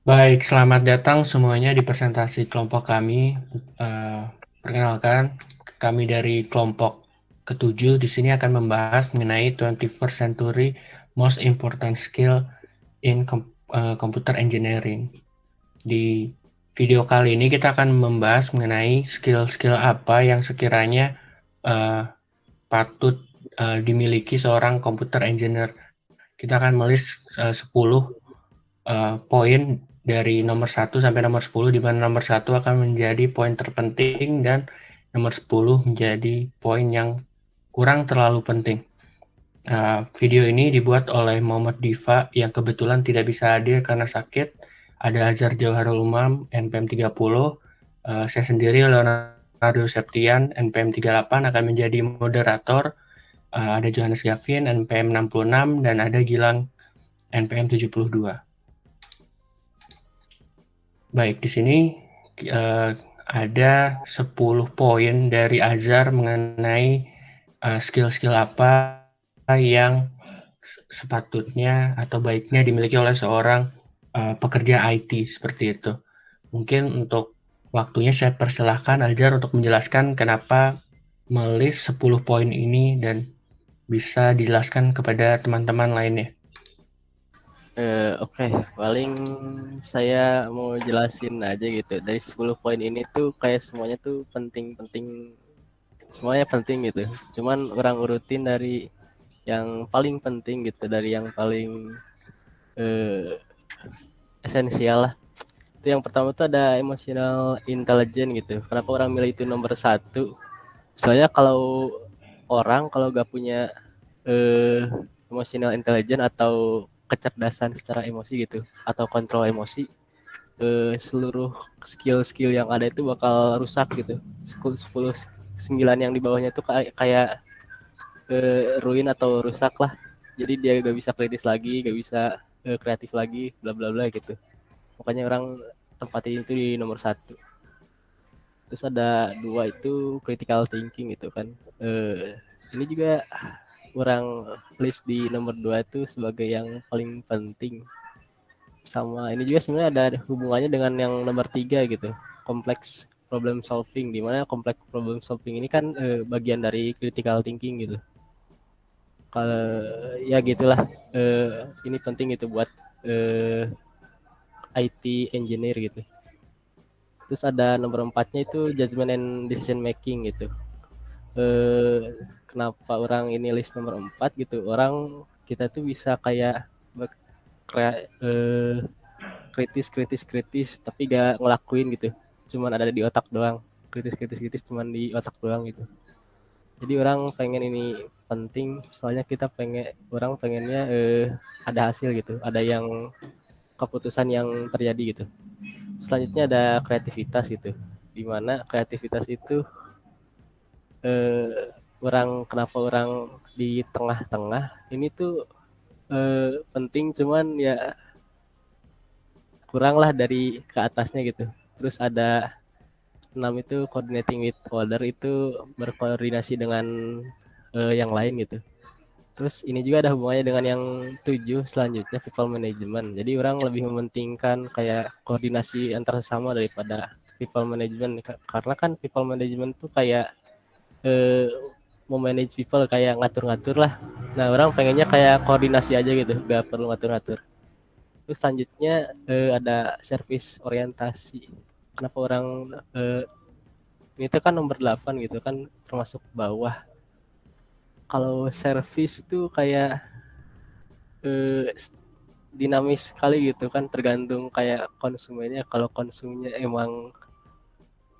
Baik, selamat datang semuanya di presentasi kelompok kami. Perkenalkan, kami dari kelompok ketujuh di sini akan membahas mengenai 21st century most important skill in computer engineering. Di video kali ini kita akan membahas mengenai skill-skill apa yang sekiranya uh, patut dimiliki seorang computer engineer. Kita akan melis 10 poin dari nomor 1 sampai nomor 10, di mana nomor 1 akan menjadi poin terpenting dan nomor 10 menjadi poin yang kurang terlalu penting. Video ini dibuat oleh Muhammad Diva yang kebetulan tidak bisa hadir karena sakit. Ada Azhar Jauharul Umam, NPM 30. Saya sendiri, Leonardo Septian, NPM 38, akan menjadi moderator. Ada Johannes Gavin, NPM 66, dan ada Gilang, NPM 72. Baik, di sini ada 10 poin dari Azhar mengenai skill-skill apa yang sepatutnya atau baiknya dimiliki oleh seorang pekerja IT seperti itu. Mungkin untuk waktunya saya persilahkan Azhar untuk menjelaskan kenapa melis 10 poin ini dan bisa dijelaskan kepada teman-teman lainnya. Oke, paling saya mau jelasin aja gitu. Dari 10 poin ini tuh kayak semuanya tuh penting-penting, semuanya penting gitu. Cuman orang urutin dari yang paling penting gitu, dari yang paling eh, esensial lah. Itu yang pertama tuh ada emotional intelligence gitu. Kenapa orang milih itu nomor satu? Soalnya kalau gak punya eh, emotional intelligence atau kecerdasan secara emosi gitu, atau kontrol emosi, seluruh skill-skill yang ada itu bakal rusak gitu. 10 9 yang di bawahnya tuh kayak ruin atau rusak lah. Jadi dia gak bisa kritis lagi, gak bisa kreatif lagi, bla bla bla gitu. Makanya orang tempatin itu di nomor satu. Terus ada dua itu critical thinking gitu kan. Ini juga orang list di nomor dua itu sebagai yang paling penting. Sama ini juga sebenarnya ada hubungannya dengan yang nomor tiga gitu, kompleks problem solving, di mana kompleks problem solving ini kan bagian dari critical thinking gitu. Kalau ya gitulah, ini penting gitu buat IT engineer gitu. Terus ada nomor empatnya itu judgment and decision making gitu. Kenapa orang ini list nomor 4 gitu, orang kita tuh bisa kayak eh, kritis kritis kritis tapi gak ngelakuin gitu, cuman ada di otak doang, kritis kritis kritis cuman di otak doang gitu. Jadi orang pengen ini penting, soalnya orang pengennya ada hasil gitu, ada yang keputusan yang terjadi gitu. Selanjutnya ada kreativitas gitu, dimana kreativitas itu kenapa orang di tengah-tengah ini tuh penting, cuman ya kurang lah dari ke atasnya gitu. Terus ada 6 itu coordinating with other, itu berkoordinasi dengan yang lain gitu. Terus ini juga ada hubungannya dengan yang 7 selanjutnya, people management. Jadi orang lebih mementingkan kayak koordinasi antar sesama daripada people management, karena kan people management tuh kayak eh, mau manage people, kayak ngatur-ngatur lah. Nah orang pengennya kayak koordinasi aja gitu, gak perlu ngatur-ngatur. Terus selanjutnya ada service orientasi. Kenapa orang eh, ini tuh kan nomor 8 gitu kan, termasuk bawah. Kalau service tuh kayak eh, dinamis sekali gitu kan, tergantung kayak konsumennya. Kalau konsumennya emang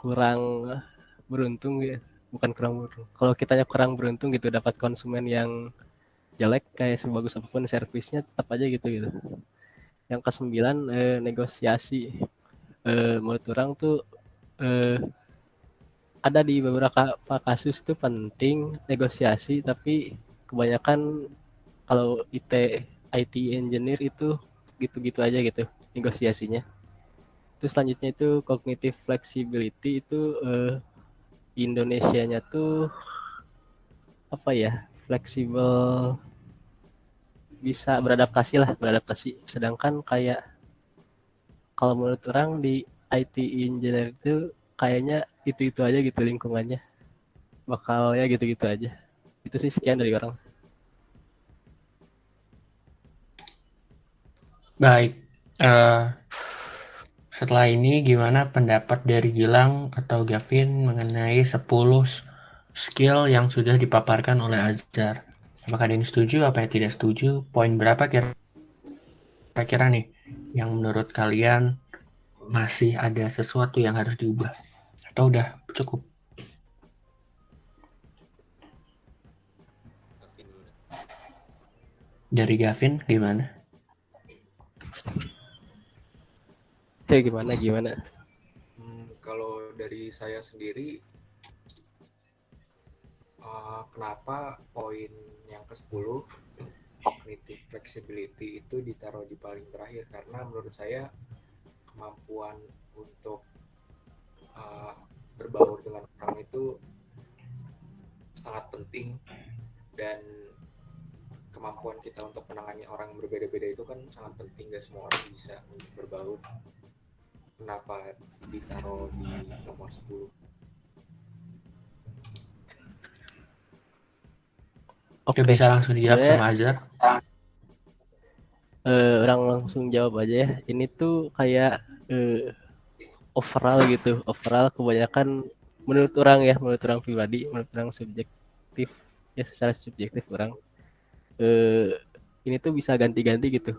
kurang beruntung ya, bukan kurang beruntung, kalau kitanya kurang beruntung gitu dapat konsumen yang jelek, kayak sebagus apapun servisnya tetap aja gitu gitu. Yang kesembilan negosiasi. Menurut orang tuh eh, ada di beberapa kasus itu penting negosiasi, tapi kebanyakan kalau IT engineer itu gitu-gitu aja gitu negosiasinya. Terus selanjutnya itu cognitive flexibility, itu Indonesianya tuh apa ya, fleksibel, bisa beradaptasi lah, beradaptasi. Sedangkan kayak kalau menurut orang di IT engineer itu kayaknya itu aja gitu lingkungannya, bakal ya gitu-gitu aja. Itu sih sekian dari orang. Baik, setelah ini gimana pendapat dari Gilang atau Gavin mengenai 10 skill yang sudah dipaparkan oleh Azhar? Apakah ada yang setuju, apa yang tidak setuju? Poin berapa kira-kira nih yang menurut kalian masih ada sesuatu yang harus diubah? Atau udah cukup? Dari Gavin gimana? Kayak gimana? Kalau dari saya sendiri, kenapa poin yang ke-10 cognitive flexibility itu ditaruh di paling terakhir, karena menurut saya kemampuan untuk uh, berbaur dengan orang itu sangat penting, dan kemampuan kita untuk menangani orang yang berbeda-beda itu kan sangat penting, dan semua orang bisa untuk berbaur. Kenapa ditaruh di nomor 10? Oke, Oke, bisa langsung dijawab sebenarnya sama Azhar. orang langsung jawab aja ya. Ini tuh kayak overall gitu, overall kebanyakan menurut orang pribadi, menurut orang subjektif ya, secara subjektif orang eh, ini tuh bisa ganti-ganti gitu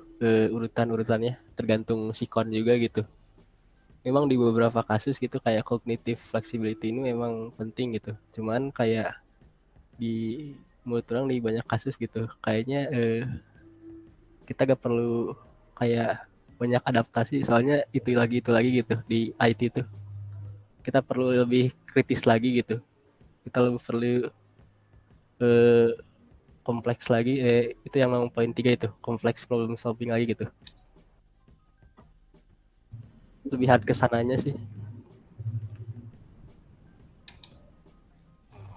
urutan-urutannya, tergantung sikon juga gitu. Memang di beberapa kasus gitu kayak cognitive flexibility ini memang penting gitu, cuman kayak di menurut orang di banyak kasus gitu kayaknya kita gak perlu kayak banyak adaptasi, soalnya itu lagi gitu di IT tuh kita perlu lebih kritis lagi gitu, kita lebih perlu eh, kompleks lagi, itu yang memang poin 3 itu, kompleks problem solving lagi gitu, lebih hard kesananya sih.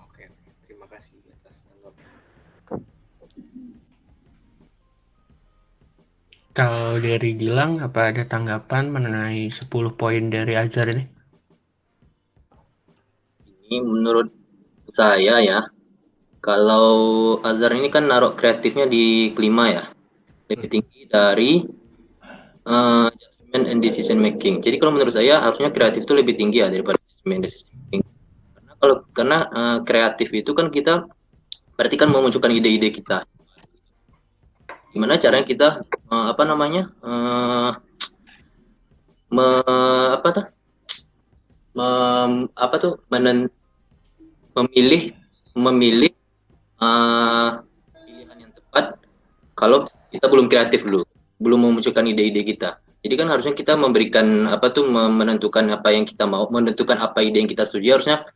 Oke, terima kasih atas tanggapan. Kalau dari Gilang, apa ada tanggapan mengenai 10 poin dari Azhar ini? Ini menurut saya ya, kalau Azhar ini kan naruh kreatifnya di kelima ya, lebih tinggi dari judgment and decision making. Jadi kalau menurut saya harusnya kreatif itu lebih tinggi ya daripada judgment and decision making. Karena kreatif itu kan kita berarti kan memunculkan ide-ide kita. Gimana caranya kita apa namanya me, apa tuh apa tuh memilih memilih pilihan yang tepat kalau kita belum kreatif dulu, belum memunculkan ide-ide kita. Jadi kan harusnya kita memberikan apa tuh menentukan apa yang kita mau, menentukan apa ide yang kita setuju, harusnya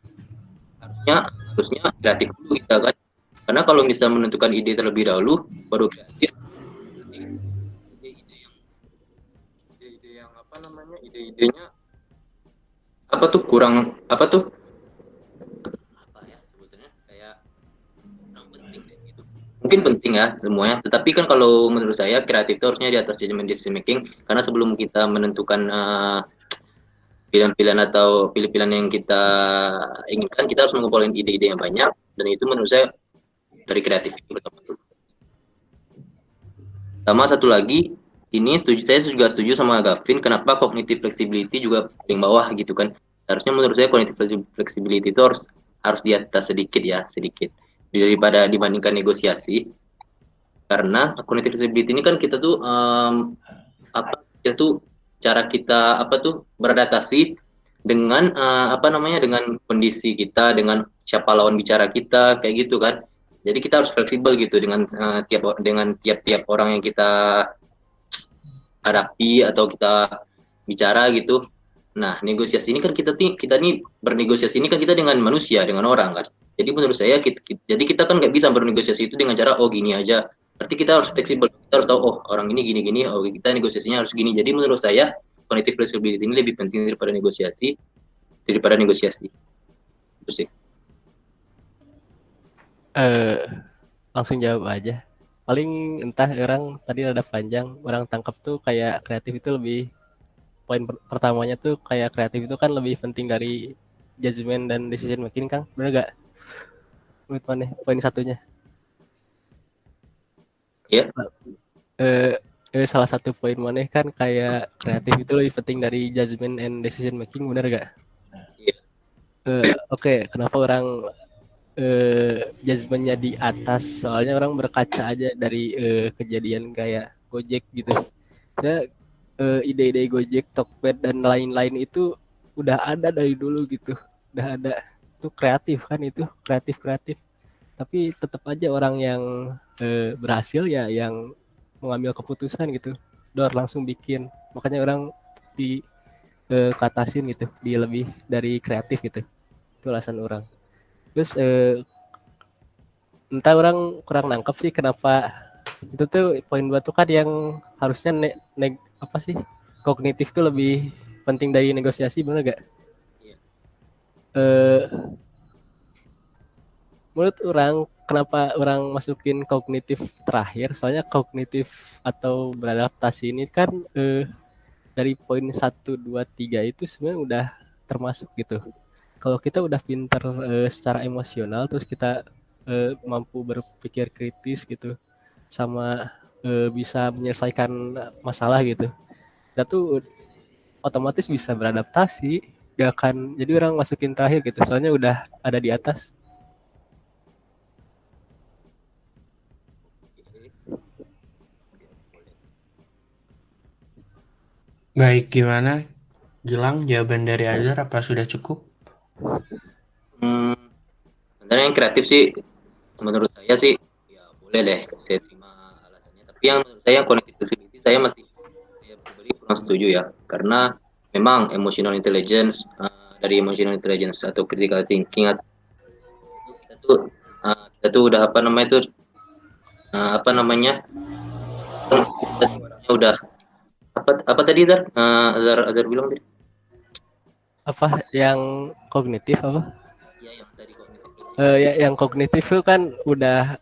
harusnya kreatif dulu kita kan. Karena kalau bisa menentukan ide terlebih dahulu baru kreatif, ide-ide yang apa namanya, ide-idenya apa tuh kurang apa tuh apa ya sebetulnya kayak kurang penting deh gitu. Mungkin penting ya semuanya, tetapi kan kalau menurut saya kreatif itu harusnya di atas judgment decision making, karena sebelum kita menentukan pilihan-pilihan atau pilih-pilihan yang kita inginkan, kita harus mengumpulkan ide-ide yang banyak, dan itu menurut saya dari kreatif itu pertama. Sama satu lagi, ini saya juga setuju sama Gavin, kenapa cognitive flexibility juga paling bawah gitu kan. Harusnya menurut saya cognitive flexibility itu harus di atas sedikit ya, sedikit daripada dibandingkan negosiasi. Karena cognitive flexibility ini kan kita tuh apa kita tuh cara kita apa tuh beradaptasi dengan apa namanya, dengan kondisi kita, dengan siapa lawan bicara kita kayak gitu kan. Jadi kita harus fleksibel gitu dengan tiap-tiap orang yang kita hadapi atau kita bicara gitu. Nah, negosiasi ini kan kita nih bernegosiasi ini kan kita dengan manusia, dengan orang kan. Jadi menurut saya jadi kita kan nggak bisa bernegosiasi itu dengan cara oh gini aja. Berarti kita harus fleksibel. Kita harus tahu oh orang ini gini-gini, oh kita negosiasinya harus gini. Jadi menurut saya cognitive flexibility ini lebih penting daripada negosiasi. Itu sih. eh Langsung jawab aja, paling entah orang tadi rada panjang, orang tangkap tuh kayak kreatif itu lebih poin pertamanya tuh kayak kreatif itu kan lebih penting dari judgment dan decision making, Kang. Bener gak? Menurut mana poin satunya? Ya, Eh, salah satu poin mana kan kayak kreatif itu lebih penting dari judgment and decision making, bener gak? iya. Oke, kenapa orang judgementnya di atas? Soalnya orang berkaca aja dari kejadian kayak Gojek gitu. Ya, ide-ide Gojek, Tokped dan lain-lain itu udah ada dari dulu gitu. Udah ada. Itu kreatif kan, itu kreatif. Tapi tetap aja orang yang berhasil ya yang mengambil keputusan gitu. Dor langsung bikin. Makanya orang di katasin gitu, di lebih dari kreatif gitu. Itu alasan orang. Terus entah orang kurang nangkep sih kenapa itu tuh poin 2 tuh kan yang harusnya apa sih, kognitif tuh lebih penting dari negosiasi, bener gak? Iya. Menurut orang kenapa orang masukin kognitif terakhir, soalnya kognitif atau beradaptasi ini kan dari poin 1, 2, 3 itu sebenarnya udah termasuk gitu. Kalau kita udah pinter secara emosional, terus kita mampu berpikir kritis gitu, sama bisa menyelesaikan masalah gitu, kita tuh otomatis bisa beradaptasi. Gak akan jadi orang masukin terakhir gitu, soalnya udah ada di atas. Baik, gimana? Gilang, jawaban dari Azhar apa sudah cukup? Sebenarnya yang kreatif sih menurut saya sih ya boleh deh saya terima alasannya. Tapi yang menurut saya connected facility saya pribadi kurang setuju ya karena memang emotional intelligence dari emotional intelligence atau critical thinking kita tuh kita tuh udah apa namanya kita udah apa tadi Zar bilang tadi Apa yang kognitif apa? ya yang tadi kognitif Ya, yang kognitif itu kan udah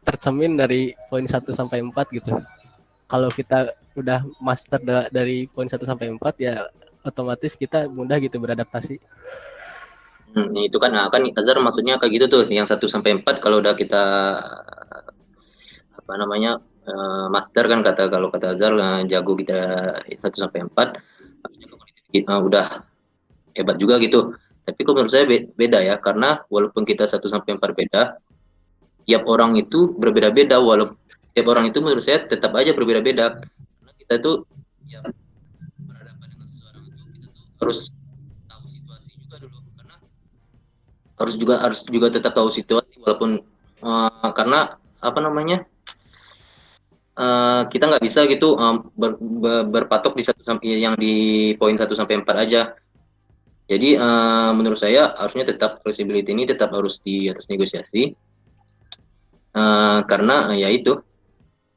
tercemin dari poin 1 sampai 4 gitu. Kalau kita udah master dari poin 1 sampai 4 ya otomatis kita mudah gitu beradaptasi. itu kan kan Azhar maksudnya kayak gitu tuh yang 1 sampai 4 kalau udah kita apa namanya master kan kalau kata Azhar jago kita 1 sampai 4 harusnya kognitif kita udah hebat juga gitu. Tapi kok menurut saya beda ya karena walaupun kita 1 sampai 4 beda, tiap orang itu berbeda-beda walaupun tiap orang itu menurut saya tetap aja berbeda-beda karena kita tuh ya berhadapan dengan seseorang itu kita tuh harus tahu situasi juga dulu karena harus juga tetap tahu situasi walaupun karena apa namanya kita nggak bisa gitu berpatok di yang di poin 1 sampai 4 aja. Jadi menurut saya harusnya tetap flexibility ini tetap harus di atas negosiasi karena ya itu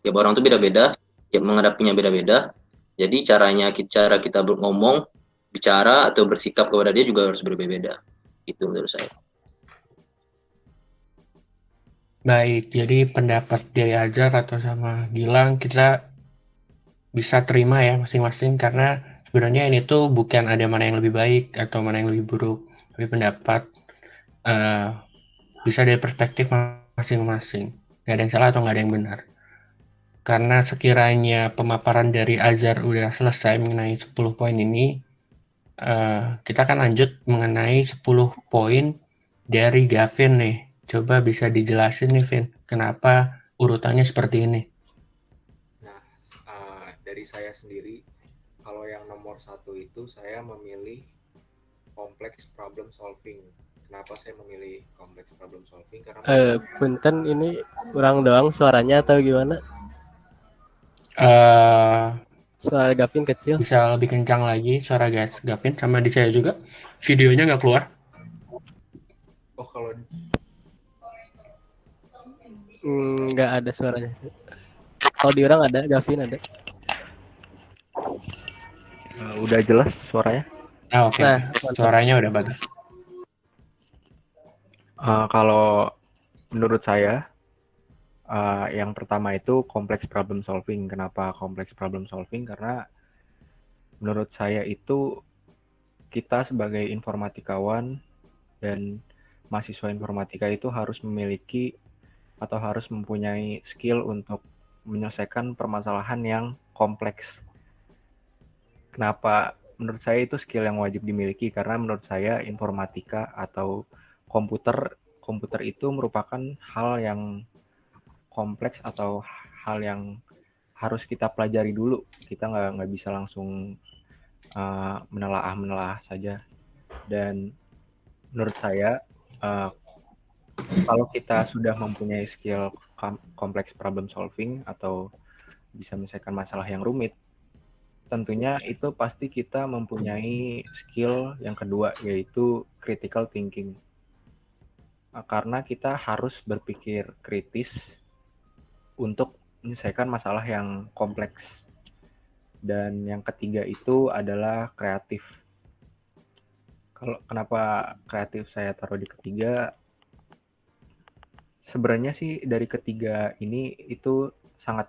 tiap orang tuh beda-beda, tiap menghadapinya beda-beda. Jadi cara kita ngomong, bicara atau bersikap kepada dia juga harus berbeda-beda. Itu menurut saya. Baik, jadi pendapat dari Azhar atau sama Gilang kita bisa terima ya masing-masing karena sebenarnya ini tuh bukan ada mana yang lebih baik atau mana yang lebih buruk, tapi pendapat bisa dari perspektif masing-masing. Nggak ada yang salah atau nggak ada yang benar. Karena sekiranya pemaparan dari Azhar udah selesai mengenai 10 poin ini, kita akan lanjut mengenai 10 poin dari Gavin nih. Coba bisa dijelasin nih, Vin, kenapa urutannya seperti ini? Nah, dari saya sendiri, kalau yang nomor 1 itu saya memilih complex problem solving. Kenapa saya memilih complex problem solving? Karena Punten ini kurang doang suaranya atau gimana? Suara Gavin kecil. Bisa lebih kencang lagi suara Gavin sama di saya juga. Videonya nggak keluar. Oh, kalau Nggak ada suaranya. Kalau di orang ada, Gavin ada. Udah jelas suaranya. Oke. Nah, Suaranya udah bagus. Kalau menurut saya yang pertama itu kompleks problem solving. Kenapa kompleks problem solving? Karena menurut saya itu kita sebagai informatikawan dan mahasiswa informatika itu harus memiliki atau harus mempunyai skill untuk menyelesaikan permasalahan yang kompleks. Kenapa menurut saya itu skill yang wajib dimiliki? Karena menurut saya informatika atau komputer itu merupakan hal yang kompleks atau hal yang harus kita pelajari dulu. Kita nggak bisa langsung menelaah saja. Dan menurut saya kalau kita sudah mempunyai skill kompleks problem solving atau bisa menyelesaikan masalah yang rumit, tentunya itu pasti kita mempunyai skill yang kedua, yaitu critical thinking. Karena kita harus berpikir kritis untuk menyelesaikan masalah yang kompleks. Dan yang ketiga itu adalah kreatif. Kenapa kreatif saya taruh di ketiga? Sebenarnya sih dari ketiga ini itu sangat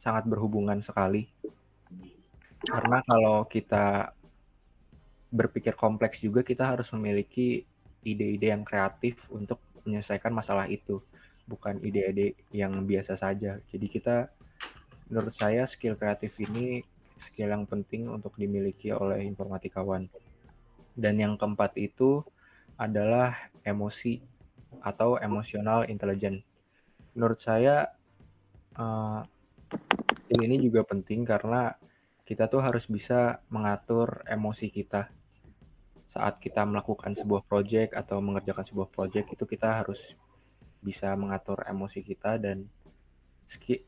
sangat berhubungan sekali. Karena kalau kita berpikir kompleks juga kita harus memiliki ide-ide yang kreatif untuk menyelesaikan masalah itu, bukan ide-ide yang biasa saja. Jadi menurut saya skill kreatif ini skill yang penting untuk dimiliki oleh informatikawan. Dan yang keempat itu adalah emosi atau emotional intelligence. Menurut saya skill ini juga penting karena kita tuh harus bisa mengatur emosi kita. Saat kita melakukan sebuah project atau mengerjakan sebuah project itu kita harus bisa mengatur emosi kita dan skill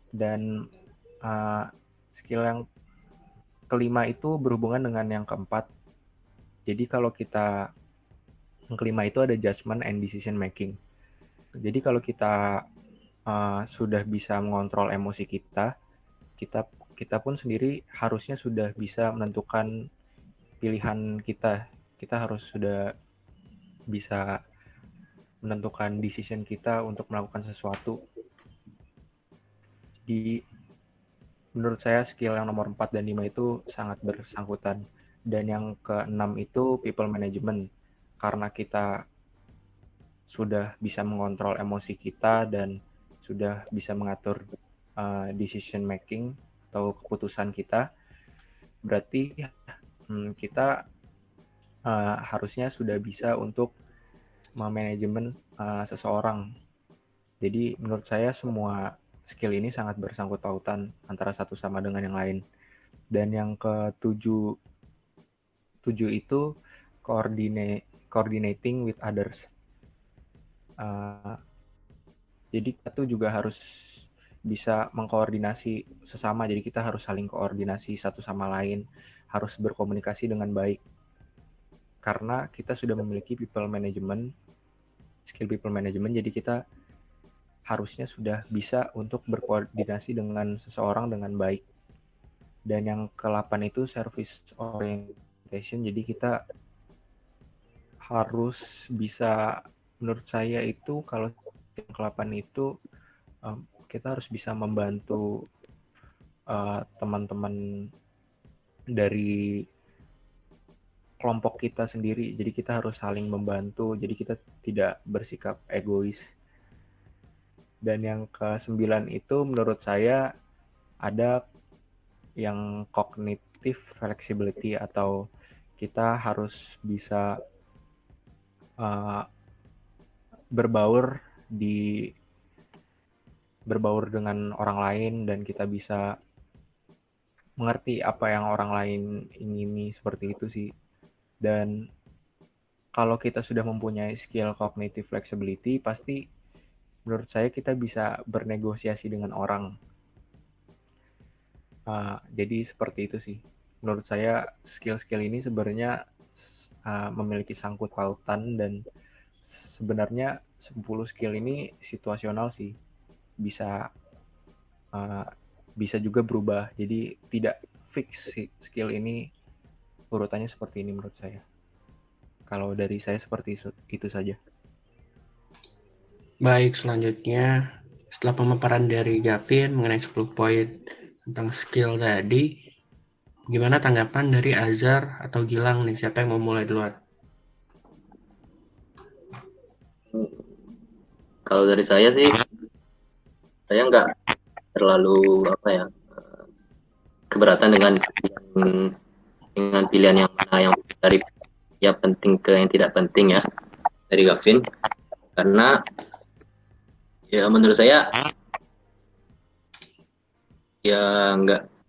yang kelima itu berhubungan dengan yang keempat. Jadi kalau yang kelima itu ada judgment and decision making. Jadi kalau kita sudah bisa mengontrol emosi kita pun sendiri harusnya sudah bisa menentukan pilihan kita. Kita harus sudah bisa menentukan decision kita untuk melakukan sesuatu. Jadi menurut saya skill yang nomor 4 dan 5 itu sangat bersangkutan. Dan yang keenam itu people management. Karena kita sudah bisa mengontrol emosi kita dan sudah bisa mengatur decision making atau keputusan kita, berarti kita harusnya sudah bisa untuk memanajemen seseorang. Jadi menurut saya semua skill ini sangat bersangkut pautan antara satu sama dengan yang lain. Dan yang ketujuh itu coordinating with others. Jadi kita tuh juga harus bisa mengkoordinasi sesama. Jadi kita harus saling koordinasi satu sama lain, harus berkomunikasi dengan baik. Karena kita sudah memiliki skill people management, jadi kita harusnya sudah bisa untuk berkoordinasi dengan seseorang dengan baik. Dan yang ke-8 itu service orientation, jadi kita harus bisa, menurut saya itu kalau yang ke-8 itu kita harus bisa membantu teman-teman dari kelompok kita sendiri. Jadi kita harus saling membantu. Jadi kita tidak bersikap egois. Dan yang ke-9 itu menurut saya ada yang cognitive flexibility atau kita harus bisa berbaur dengan orang lain dan kita bisa mengerti apa yang orang lain ingini, seperti itu sih. Dan kalau kita sudah mempunyai skill cognitive flexibility, pasti menurut saya kita bisa bernegosiasi dengan orang. Jadi seperti itu sih. Menurut saya skill-skill ini sebenarnya memiliki sangkut pautan dan sebenarnya 10 skill ini situasional sih. Bisa juga berubah. Jadi tidak fix skill ini urutannya seperti ini menurut saya. Kalau dari saya seperti itu saja. Baik, selanjutnya setelah pemaparan dari Gavin mengenai 10 poin tentang skill tadi, Gimana tanggapan dari Azhar atau Gilang nih? Siapa yang mau mulai duluan? Kalau dari saya sih, saya nggak terlalu keberatan dengan pilihan yang mana yang dari ya penting ke yang tidak penting ya dari Gavin, karena ya menurut saya ya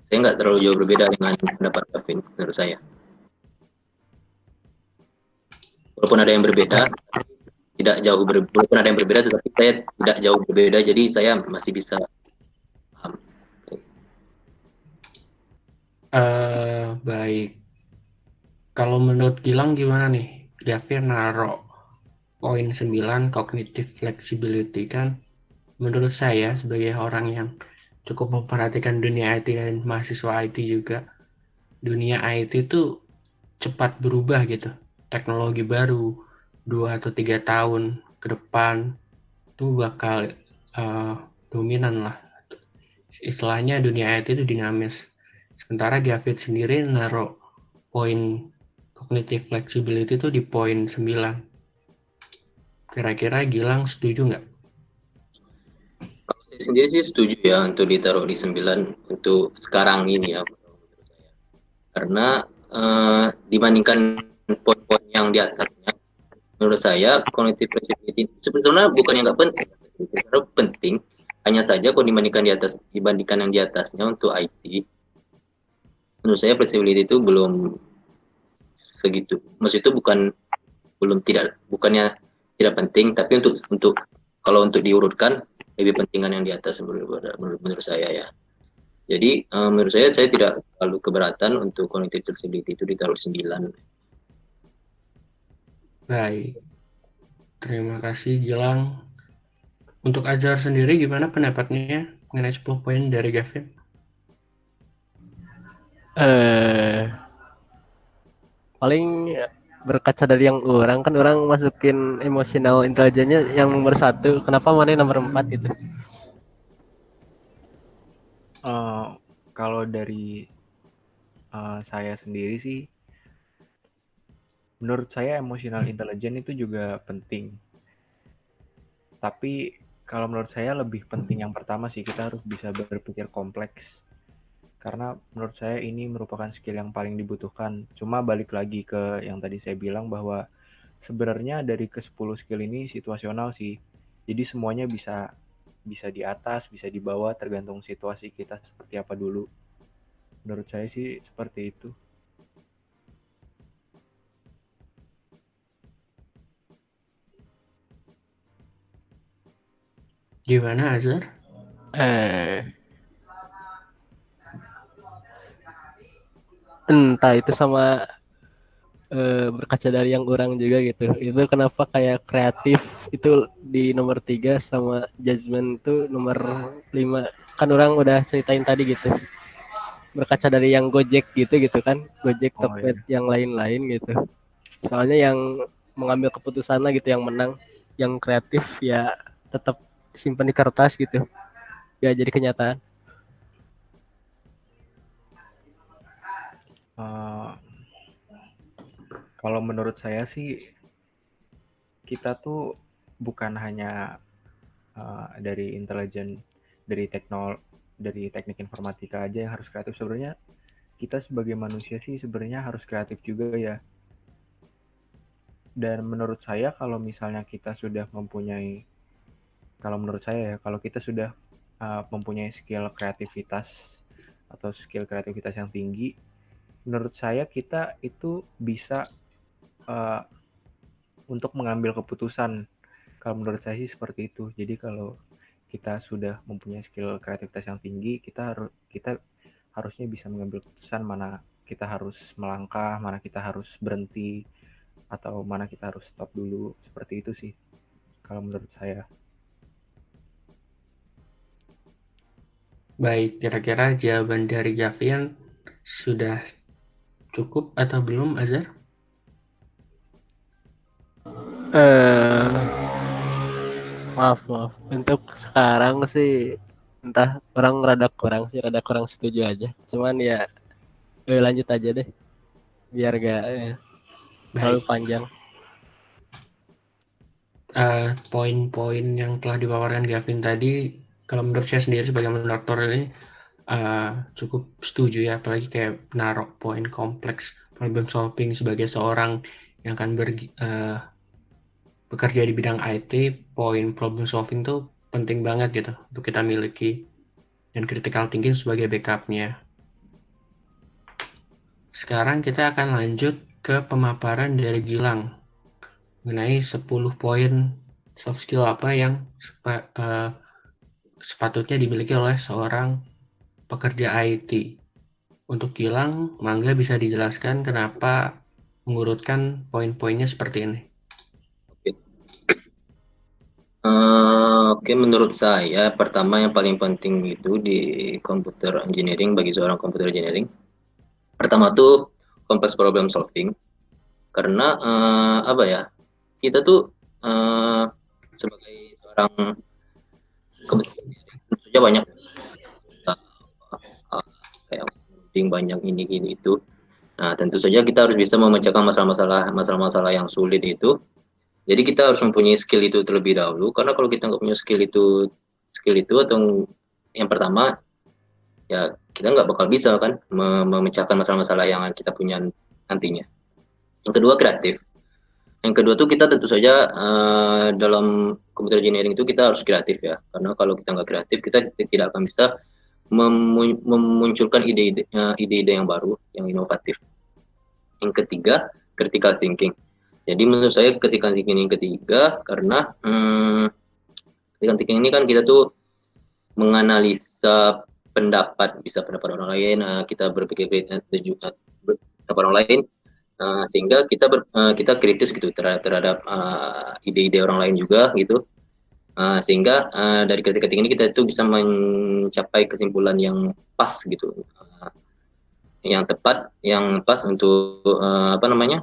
saya nggak terlalu jauh berbeda dengan pendapat Gavin menurut saya. Walaupun ada yang berbeda, tidak jauh walaupun ada yang berbeda, tetapi saya tidak jauh berbeda, jadi saya masih bisa paham. Baik. Kalau menurut Gilang gimana nih? Gavin naruh poin 9 cognitive flexibility kan. Menurut saya sebagai orang yang cukup memperhatikan dunia IT dan mahasiswa IT juga, dunia IT itu cepat berubah gitu. Teknologi baru 2 atau 3 tahun ke depan itu bakal dominan lah. Istilahnya dunia IT itu dinamis. Sementara Gavin sendiri naruh poin cognitive flexibility itu di poin 9. Kira-kira Gilang setuju nggak? Kalau saya sendiri sih setuju ya untuk ditaruh di 9 untuk sekarang ini ya, karena dibandingkan poin-poin yang di atasnya, menurut saya cognitive flexibility sebetulnya bukan yang nggak penting, sebenarnya penting. Hanya saja kalau dibandingkan yang di atasnya untuk IT, menurut saya flexibility itu belum segitu. Maksud itu bukannya tidak penting, tapi untuk kalau untuk diurutkan lebih pentingan yang di atas menurut saya ya. Jadi menurut saya tidak terlalu keberatan untuk cognitive flexibility itu ditaruh 9. Baik. Terima kasih Gilang. Untuk Azhar sendiri gimana pendapatnya mengenai 10 poin dari Gavin? Paling berkaca dari yang orang kan orang masukin emotional intelligence-nya yang nomor 1. Kenapa mana nomor 4 gitu? Kalau dari saya sendiri sih, menurut saya emotional intelligence itu juga penting. Tapi kalau menurut saya lebih penting yang pertama sih, kita harus bisa berpikir kompleks. Karena menurut saya ini merupakan skill yang paling dibutuhkan. Cuma balik lagi ke yang tadi saya bilang bahwa sebenarnya dari ke-10 skill ini situasional sih. Jadi semuanya bisa di atas, bisa di bawah, tergantung situasi kita seperti apa dulu. Menurut saya sih seperti itu. Gimana Azhar? Entah itu sama berkaca dari yang orang juga gitu. Itu kenapa kayak kreatif itu di nomor 3 sama judgment itu nomor 5. Kan orang udah ceritain tadi gitu. Berkaca dari yang Gojek gitu kan. Gojek, Tokped, yang lain-lain gitu. Soalnya yang mengambil keputusan lah gitu yang menang. Yang kreatif ya tetap simpan di kertas gitu. Ya jadi kenyataan. Kalau menurut saya sih, kita tuh bukan hanya dari intelijen, dari teknik informatika aja yang harus kreatif. Sebenarnya kita sebagai manusia sih sebenarnya harus kreatif juga ya. Dan menurut saya kalau misalnya kita sudah mempunyai, kalau menurut saya ya, kalau kita sudah mempunyai skill kreativitas atau skill kreativitas yang tinggi, menurut saya kita itu bisa untuk mengambil keputusan. Kalau menurut saya sih seperti itu. Jadi kalau kita sudah mempunyai skill kreativitas yang tinggi, kita harusnya bisa mengambil keputusan mana kita harus melangkah, mana kita harus berhenti, atau mana kita harus stop dulu. Seperti itu sih kalau menurut saya. Baik, kira-kira jawaban dari Gavin sudah cukup atau belum Azhar? Maaf. Untuk sekarang sih entah orang rada kurang setuju aja. Cuman ya Lanjut aja deh biar gak terlalu Baik, panjang. poin-poin yang telah dipaparkan Gavin tadi, kalau menurut saya sendiri sebagai moderator ini cukup setuju ya, apalagi kayak naruh poin kompleks problem solving sebagai seorang yang akan bekerja di bidang IT. Poin problem solving tuh penting banget gitu untuk kita miliki, dan critical thinking sebagai backupnya. Sekarang kita akan lanjut ke pemaparan dari Gilang mengenai 10 poin soft skill apa yang sepatutnya dimiliki oleh seorang pekerja IT. Untuk Gilang, Mangga bisa dijelaskan kenapa mengurutkan poin-poinnya seperti ini. Oke. Oke, menurut saya pertama yang paling penting itu di computer engineering, bagi seorang computer engineering, pertama tuh complex problem solving. Karena apa ya, kita tuh sebagai seorang computer engineering tentu saja banyak kayak banyak ini itu. Nah, tentu saja kita harus bisa memecahkan masalah-masalah yang sulit itu. Jadi kita harus mempunyai skill itu terlebih dahulu, karena kalau kita nggak punya skill itu atau yang pertama ya kita nggak bakal bisa kan memecahkan masalah-masalah yang kita punya nantinya. Yang kedua kreatif. Yang kedua tuh kita tentu saja dalam computer engineering itu kita harus kreatif ya, karena kalau kita nggak kreatif kita tidak akan bisa memunculkan ide-ide yang baru, yang inovatif. Yang ketiga critical thinking. Jadi menurut saya critical thinking yang ketiga, karena critical thinking ini kan kita tuh menganalisa pendapat, bisa pendapat orang lain, kita berpikir pendapat orang lain, sehingga kita kritis gitu terhadap ide-ide orang lain juga gitu, sehingga dari kritik ini kita itu bisa mencapai kesimpulan yang pas gitu, yang tepat, yang pas untuk apa namanya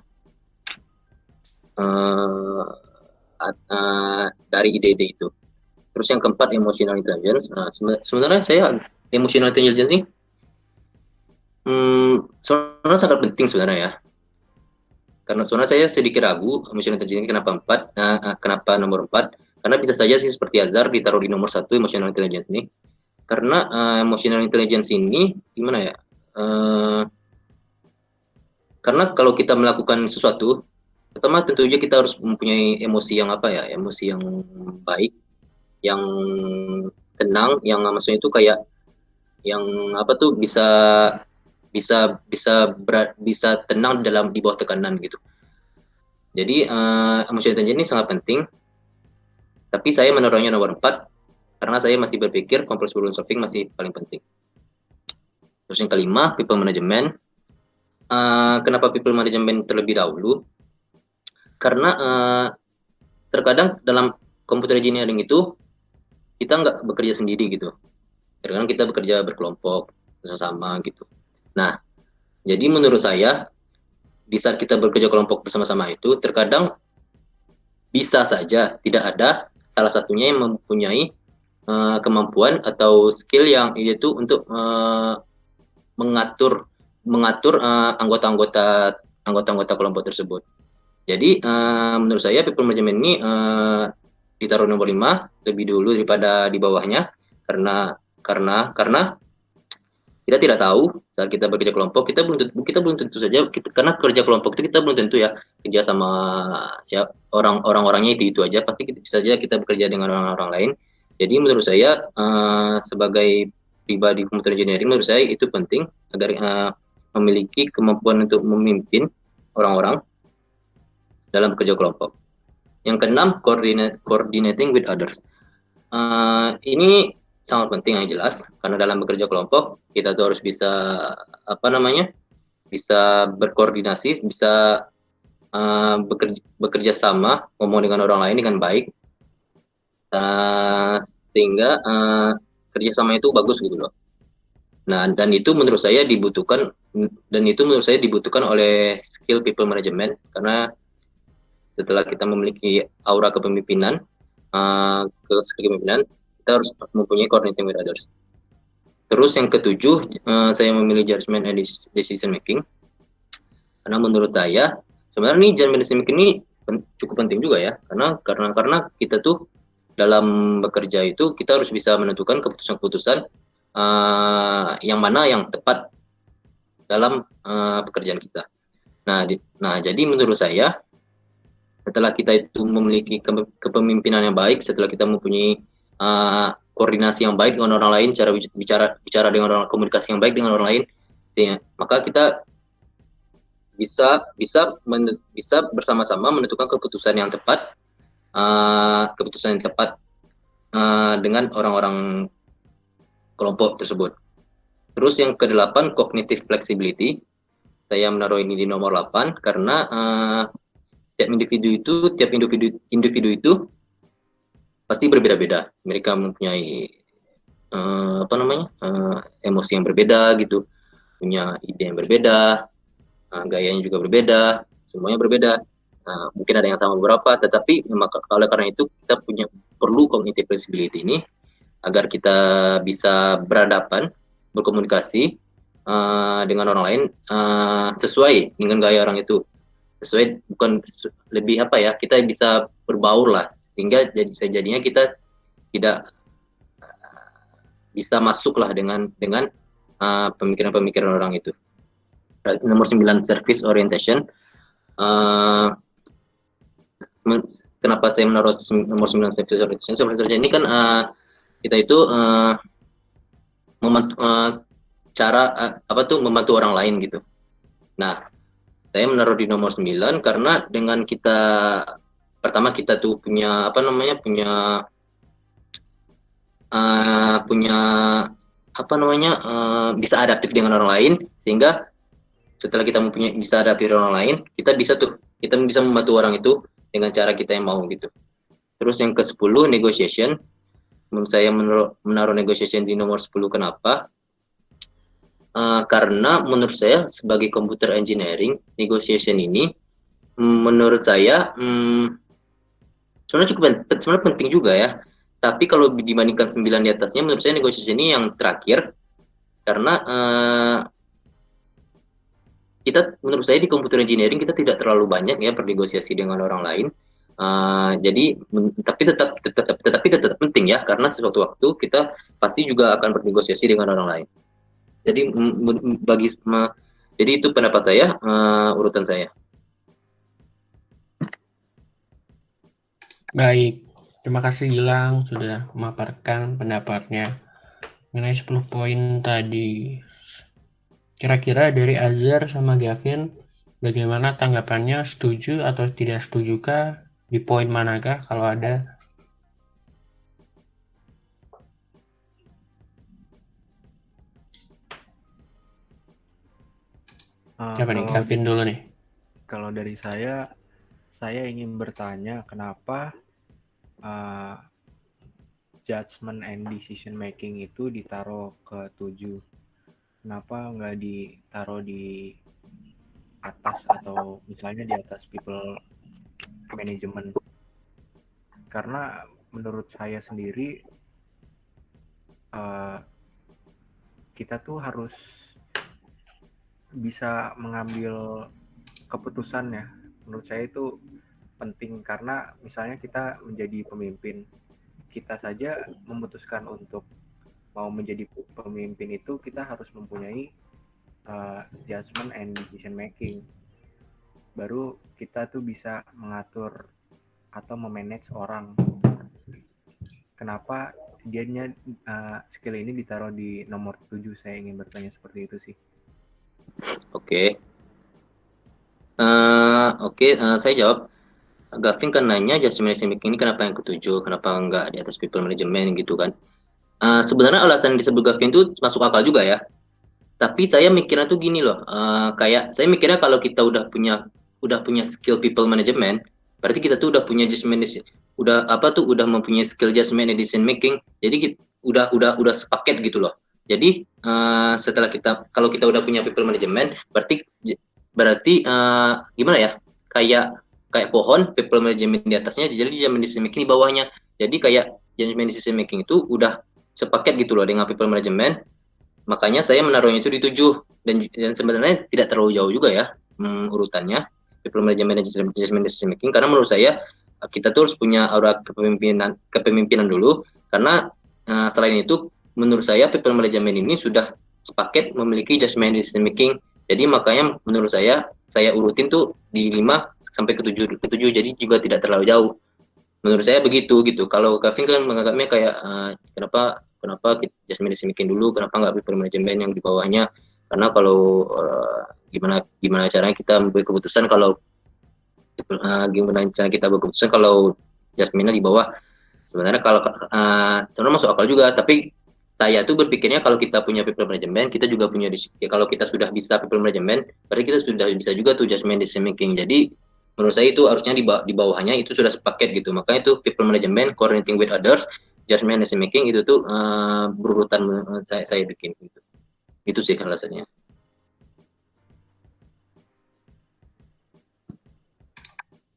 dari ide-ide itu. Terus yang keempat emotional intelligence. Nah, sebenarnya saya emotional intelligence ini sebenarnya sangat penting sebenarnya ya. Karena sebenarnya saya sedikit ragu emotional intelligence ini kenapa nomor 4? Karena bisa saja sih seperti Azhar ditaruh di nomor 1 emotional intelligence ini. Karena emotional intelligence ini gimana ya? Karena kalau kita melakukan sesuatu, pertama tentu saja kita harus mempunyai emosi yang apa ya? Emosi yang baik, yang tenang, yang maksudnya itu kayak yang apa tuh bisa tenang di bawah tekanan gitu. Jadi emotional intelligence ini sangat penting, tapi saya menaruhnya nomor 4 karena saya masih berpikir complex problem solving masih paling penting. Terus yang kelima, people management. Kenapa people management terlebih dahulu? Karena terkadang dalam computer engineering itu kita nggak bekerja sendiri gitu. Terkadang kita bekerja berkelompok, bersama gitu. Nah, jadi menurut saya di saat kita bekerja kelompok bersama-sama itu, terkadang bisa saja tidak ada salah satunya yang mempunyai kemampuan atau skill yang itu untuk mengatur anggota-anggota kelompok tersebut. Jadi menurut saya people management ini ditaruh nomor 5 lebih dulu daripada di bawahnya, karena kita tidak tahu saat kita bekerja kelompok, kita belum tentu saja karena kerja kelompok itu kita belum tentu ya kerja sama orang-orangnya itu aja, pasti bisa saja kita bekerja dengan orang-orang lain. Jadi menurut saya sebagai pribadi computer engineering, menurut saya itu penting agar memiliki kemampuan untuk memimpin orang-orang dalam bekerja kelompok. Yang keenam, coordinating with others. Ini sangat penting yang jelas, karena dalam bekerja kelompok kita tuh harus bisa bisa berkoordinasi, bisa bekerja sama, ngomong dengan orang lain dengan baik, sehingga kerjasama itu bagus gitu loh. Nah, dan itu menurut saya dibutuhkan oleh skill people management, karena setelah kita memiliki aura kepemimpinan, kita harus mempunyai coordinating with others. Terus yang ketujuh, saya memilih judgment and decision making karena menurut saya sebenarnya nih judgment decision making ini cukup penting juga ya, karena kita tuh dalam bekerja itu kita harus bisa menentukan keputusan-keputusan yang mana yang tepat dalam pekerjaan kita. Nah, jadi menurut saya setelah kita itu memiliki kepemimpinan yang baik, setelah kita mempunyai koordinasi yang baik dengan orang lain, cara bicara dengan orang, komunikasi yang baik dengan orang lain, maka kita bisa bersama-sama menentukan keputusan yang tepat, dengan orang-orang kelompok tersebut. Terus yang ke-8, cognitive flexibility. Saya menaruh ini di nomor 8 karena tiap individu itu pasti berbeda-beda. Mereka mempunyai emosi yang berbeda gitu, punya ide yang berbeda, gayanya juga berbeda, semuanya berbeda. Mungkin ada yang sama beberapa, tetapi maka oleh karena itu kita perlu cognitive flexibility ini agar kita bisa berhadapan, berkomunikasi dengan orang lain sesuai dengan gaya orang itu, sesuai, bukan lebih kita bisa berbaur lah, sehingga jadinya kita tidak bisa masuk lah dengan pemikiran-pemikiran orang itu. Nomor 9, service orientation. Kenapa saya menaruh nomor 9 service orientation? Service orientation ini kan kita itu membantu orang lain gitu. Nah, saya menaruh di nomor 9 karena dengan kita pertama kita tuh bisa adaptif dengan orang lain, sehingga setelah kita bisa adaptif dengan orang lain, kita bisa membantu orang itu dengan cara kita yang mau gitu. Terus yang ke-10, negotiation. Menurut saya menaruh negotiation di nomor 10. Kenapa? Karena menurut saya sebagai computer engineering, negotiation ini menurut saya sebenarnya penting juga ya. Tapi kalau dibandingkan 9 di atasnya, menurut saya negotiation ini yang terakhir, karena menurut saya di computer engineering kita tidak terlalu banyak ya bernegosiasi dengan orang lain. Jadi tapi tetap penting ya, karena suatu waktu kita pasti juga akan bernegosiasi dengan orang lain. Jadi jadi itu pendapat saya, urutan saya. Baik, terima kasih Gilang sudah memaparkan pendapatnya mengenai 10 poin tadi. Kira-kira dari Azhar sama Gavin, bagaimana tanggapannya? Setuju atau tidak setujukah? Di poin manakah kalau ada? Siapa nih? Gavin dulu nih. Kalau dari saya ingin bertanya kenapa judgment and decision making itu ditaruh ke 7. Kenapa nggak ditaruh di atas, atau misalnya di atas people management? Karena menurut saya sendiri kita tuh harus bisa mengambil keputusan ya. Menurut saya itu penting, karena misalnya kita menjadi pemimpin, kita saja memutuskan untuk mau menjadi pemimpin itu kita harus mempunyai judgment and decision making. Baru kita tuh bisa mengatur atau memanage orang. Kenapa dianya skill ini ditaruh di nomor 7? Saya ingin bertanya seperti itu sih. Oke, saya jawab. Gavin kan nanya judgment decision making ini kenapa yang ke-7, kenapa enggak di atas people management gitu kan. Sebenarnya alasan disebut Gavin itu masuk akal juga ya. Tapi saya mikirnya tuh gini loh, kayak saya mikirnya kalau kita udah punya skill people management, berarti kita tuh udah punya udah mempunyai skill judgment and decision making. Jadi udah sepaket gitu loh. Jadi kalau kita udah punya people management, berarti gimana ya? Kayak pohon, people management di atasnya, jadi judgment decision making di bawahnya. Jadi kayak judgment decision making itu udah sepaket gitu loh dengan people management. Makanya saya menaruhnya itu di 7 dan sebenarnya tidak terlalu jauh juga ya urutannya people management dan decision making, karena menurut saya kita tuh harus punya aura kepemimpinan dulu, karena selain itu menurut saya people management ini sudah sepaket memiliki judgment decision making. Jadi makanya menurut saya urutin tuh di 5 sampai ke 7 jadi juga tidak terlalu jauh. Menurut saya begitu gitu. Kalau Kevin kan menganggapnya kayak kenapa kita Jasmine disemikin dulu, kenapa nggak people management yang di bawahnya? Karena kalau gimana caranya kita membuat keputusan kalau gimana cara kita berkeputusan kalau Jasmine di bawah. Sebenarnya kalau sebenarnya masuk akal juga, tapi saya tuh berpikirnya kalau kita punya people management, kita juga punya kalau kita sudah bisa people management, berarti kita sudah bisa juga tuh judgment decision making. Jadi menurut saya itu harusnya di bawahnya itu sudah sepaket gitu. Makanya itu people management, coordinating with others, judgment decision making itu tuh berurutan saya bikin gitu. Itu sih alasannya.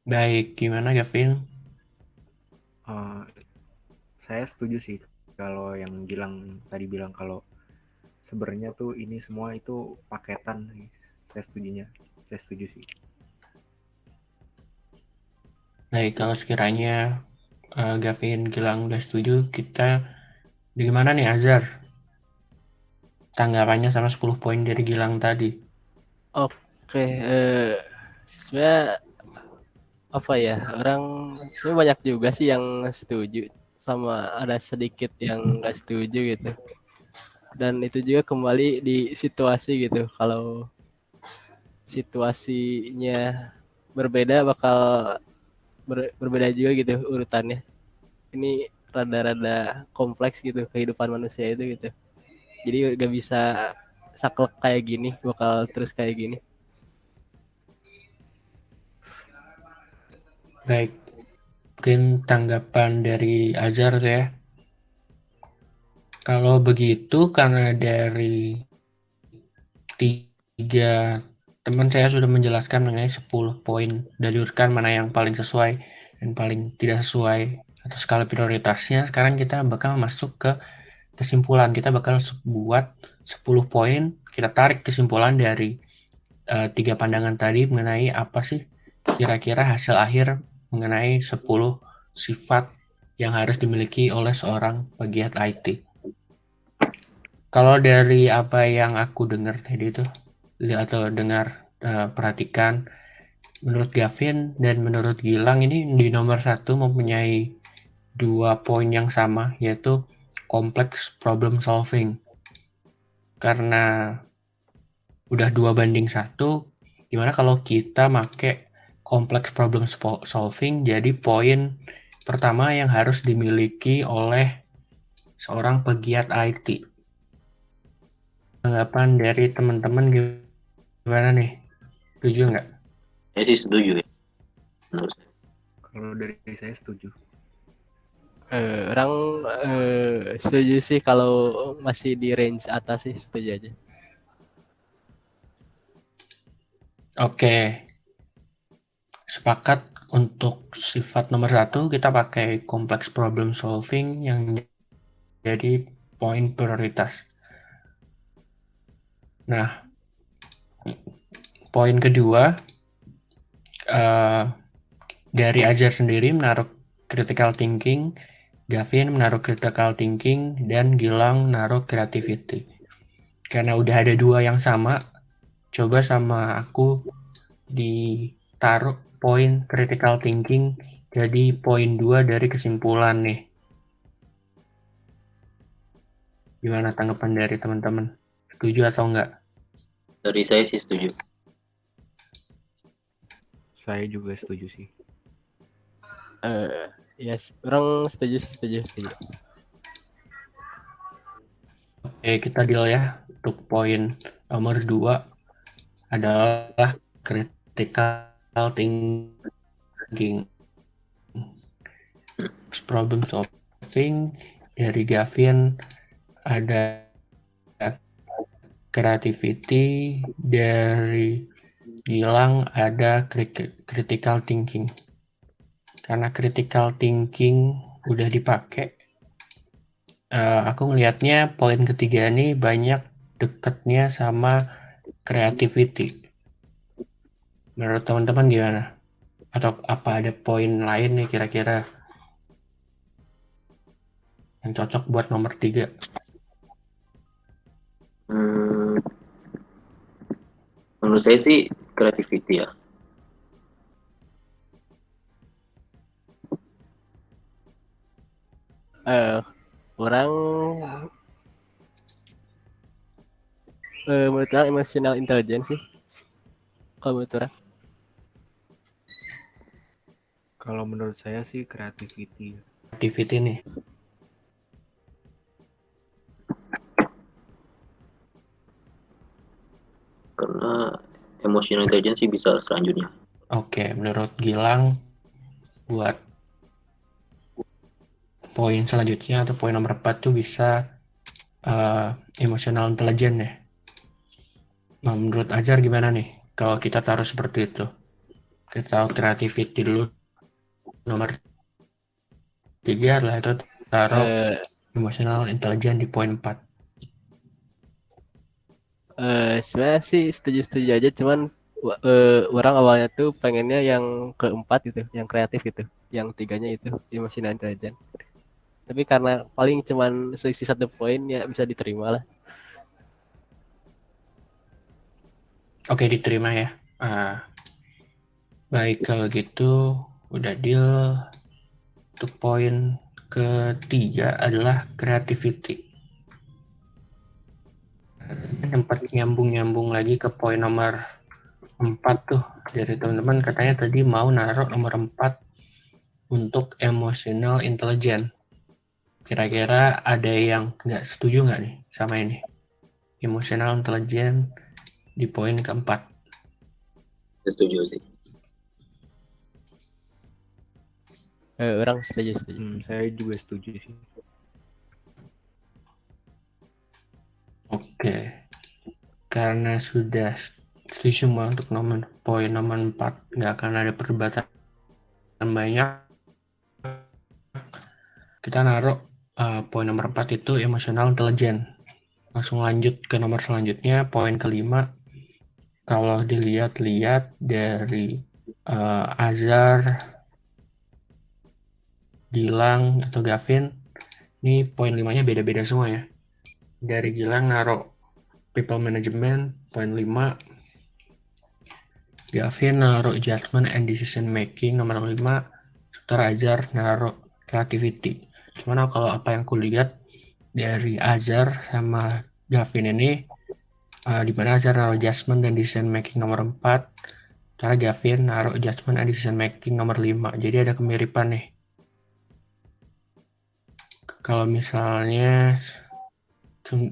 Baik, gimana Gavin? Saya setuju sih kalau yang Gilang tadi bilang kalau sebenarnya tuh ini semua itu paketan. Saya setuju sih. Baik, kalau sekiranya Gavin, Gilang udah setuju, kita gimana nih Azhar? Tanggapannya sama 10 poin dari Gilang tadi. Oke, sebenarnya apa ya, orang sebenarnya banyak juga sih yang setuju, sama ada sedikit yang nggak setuju gitu. Dan itu juga kembali di situasi gitu. Kalau situasinya berbeda bakal berbeda juga gitu urutannya. Ini rada-rada kompleks gitu kehidupan manusia itu gitu. Jadi gak bisa saklek kayak gini, bakal terus kayak gini. Baik, mungkin tanggapan dari Azhar ya. Kalau begitu, karena dari 3 teman saya sudah menjelaskan mengenai 10 poin, dalilkan mana yang paling sesuai dan paling tidak sesuai atau skala prioritasnya. Sekarang kita bakal masuk ke kesimpulan. Kita bakal buat 10 poin, kita tarik kesimpulan dari 3 pandangan tadi mengenai apa sih kira-kira hasil akhir mengenai 10 sifat yang harus dimiliki oleh seorang pegiat IT. Kalau dari apa yang aku dengar tadi itu atau dengar perhatikan, menurut Gavin dan menurut Gilang ini di nomor 1 mempunyai 2 poin yang sama, yaitu complex problem solving. Karena udah 2:1, gimana kalau kita pakai complex problem solving jadi poin pertama yang harus dimiliki oleh seorang pegiat IT. Tanggapan dari teman-teman gimana nih? Setuju nggak? Saya sih setuju ya. Kalau dari saya setuju. Orang setuju sih kalau masih di range atas sih, setuju aja. Oke. Sepakat untuk sifat nomor 1 kita pakai complex problem solving yang jadi poin prioritas. Nah, poin kedua dari Azhar sendiri menaruh critical thinking, Gavin menaruh critical thinking, dan Gilang menaruh creativity. Karena udah ada 2 yang sama, coba sama aku ditaruh poin critical thinking jadi poin 2 dari kesimpulan nih. Gimana tanggapan dari teman-teman? Setuju atau enggak? Dari saya sih setuju. Saya juga setuju sih. Yes, orang setuju. Oke, kita deal ya. Untuk poin nomor 2 adalah critical thinking. Problem solving dari Gavin, ada creativity dari Gilang, ada critical thinking. Karena critical thinking udah dipakai, aku ngelihatnya poin ketiga ini banyak dekatnya sama creativity. Menurut teman-teman gimana? Atau apa ada poin lain nih kira-kira yang cocok buat nomor 3? Hmm, menurut saya sih creativity ya. Orang menurut orang emotional intelligence sih. Kalau menurut orang. Kalau menurut saya sih creativity. Creativity nih. Karena emotional intelligence sih bisa selanjutnya. Oke, menurut Gilang buat poin selanjutnya atau poin nomor 4 tuh bisa emotional intelligence ya. Nah, menurut Ajar gimana nih kalau kita taruh seperti itu? Kita taruh creativity dulu nomor 3 adalah itu taruh Eh, emotional intelligence di poin 4. Sebenarnya sih setuju-setuju aja, cuman orang awalnya tuh pengennya yang keempat gitu, yang kreatif gitu, yang tiganya itu emotional intelligence. Tapi karena paling cuman selisih 1 poin ya bisa diterima lah. Oke, diterima ya. Baik kalau gitu udah deal. Untuk poin ketiga adalah creativity. Sempat nyambung-nyambung lagi ke poin nomor 4 tuh dari teman-teman, katanya tadi mau naruh nomor 4 untuk emotional intelligence. Kira-kira ada yang nggak setuju nggak nih sama ini? Emotional intelligence di poin keempat. Saya setuju sih. Orang setuju. Saya juga setuju sih. Oke, karena sudah setuju semua untuk poin nomor 4, nggak akan ada perdebatan banyak. Kita naruh poin nomor 4 itu emotional intelligence. Langsung lanjut ke nomor selanjutnya, poin kelima. Kalau dilihat-lihat dari Azhar, Gilang, atau Gavin, ini poin 5-nya beda-beda semua ya. Dari Gilang naruh people management, poin 5. Gavin naruh judgment and decision making, nomor 5. Setelah Azhar naruh creativity. Cuman kalau apa yang kulihat dari Azhar sama Gavin ini, di mana Azhar naruh judgment dan decision making nomor 4, cara Gavin naruh judgment and decision making nomor 5. Jadi ada kemiripan nih. Kalau misalnya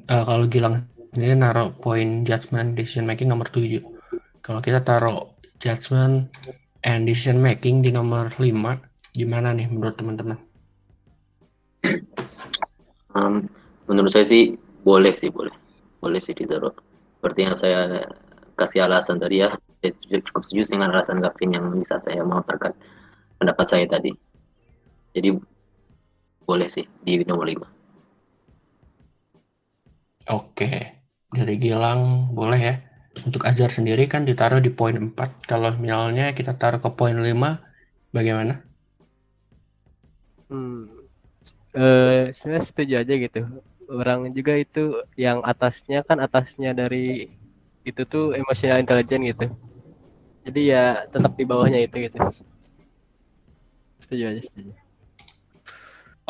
kalau Gilang sendiri naruh poin judgment decision making nomor 7. Kalau kita taruh judgment and decision making di nomor 5, gimana nih menurut teman-teman? Menurut saya sih boleh sih ditaruh. Seperti yang saya kasih alasan tadi ya, saya cukup setuju dengan alasan Gavin yang bisa saya memaparkan pendapat saya tadi. Jadi boleh sih di nomor 5. Oke, dari Gilang boleh ya. Untuk Azhar sendiri kan ditaruh di poin 4. Kalau misalnya kita taruh ke poin 5, bagaimana? Sebenarnya setuju aja gitu. Orang juga itu yang atasnya dari itu tuh emotional intelligence gitu. Jadi ya tetap di bawahnya itu gitu. Setuju.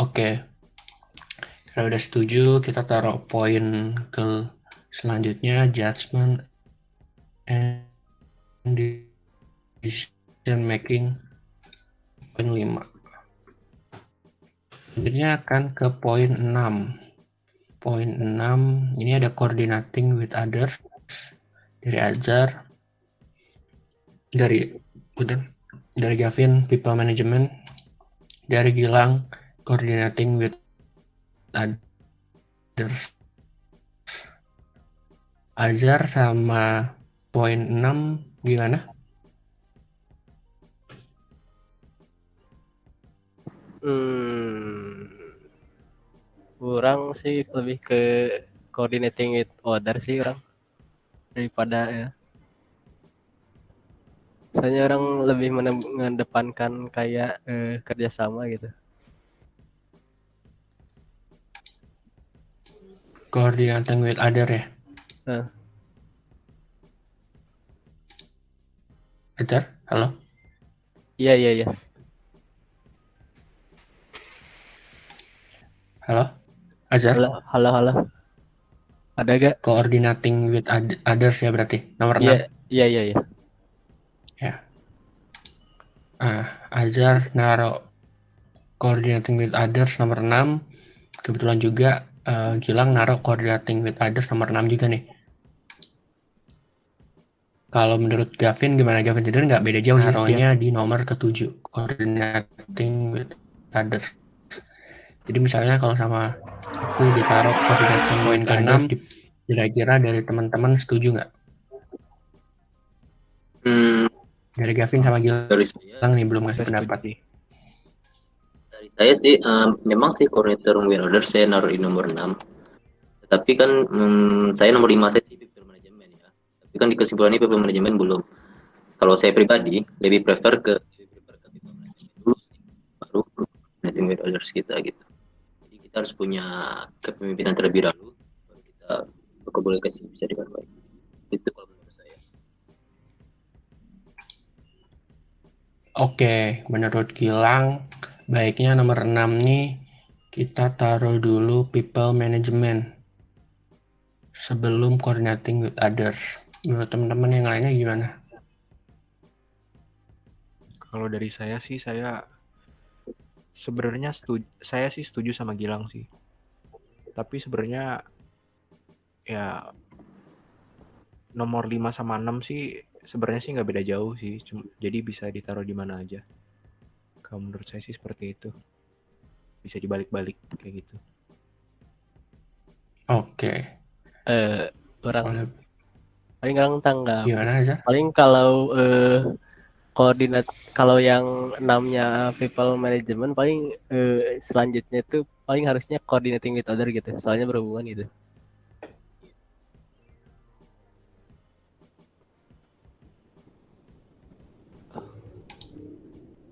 Oke, kalau udah setuju, kita taruh poin ke selanjutnya, judgment and decision making, poin 5. Selanjutnya akan ke poin 6. Poin 6, ini ada coordinating with others dari Azhar, dari Gavin, people management, dari Gilang, coordinating with others. Azhar sama poin 6 gimana? Kurang sih lebih ke coordinating with other sih orang daripada ya. Soalnya orang lebih mengedepankan kayak kerjasama gitu. Coordinating with other ya. Nah, Azhar, halo. iya. Halo, Azhar. Halo. Ada gak? Coordinating with others ya berarti nomor 6. Iya. Ya. Azhar naruh coordinating with others nomor 6. Kebetulan juga Gilang naruh coordinating with others nomor 6 juga nih. Kalau menurut Gavin gimana? Gavin jadi nggak beda jauh naruhnya di nomor ke-7 coordinating with others. Jadi misalnya kalau sama aku ditaruh coordinating poin ke-6, kira-kira dari teman-teman setuju nggak? Dari Gavin sama Gilang nih belum ngasih pendapat. Dari saya sih memang sih coordinator with others saya naruh di nomor 6. Tapi kan saya nomor 5 saya sih people management ya. Tapi kan di kesimpulannya people management belum. Kalau saya pribadi lebih prefer ke people management dulu sih, baru coordinating with others kita gitu. Jadi kita harus punya kepemimpinan terlebih dahulu, baru kita komunikasi bisa dengan baik. Itu kalau menurut saya. Oke, menurut Gilang baiknya nomor 6 nih kita taruh dulu people management sebelum coordinating with others. Menurut teman-teman yang lainnya gimana? Kalau dari saya sih, saya sebenarnya setuju sama Gilang sih. Tapi sebenarnya ya nomor 5 sama 6 sih sebenarnya sih nggak beda jauh sih. Jadi bisa ditaruh di mana aja. Kalau menurut saya sih seperti itu. Bisa dibalik-balik kayak gitu. Oke. Orang paling orang tanggap. Gimana aja? Paling kalau kalau yang 6-nya people management paling selanjutnya itu paling harusnya coordinating with other gitu. Soalnya berhubungan gitu.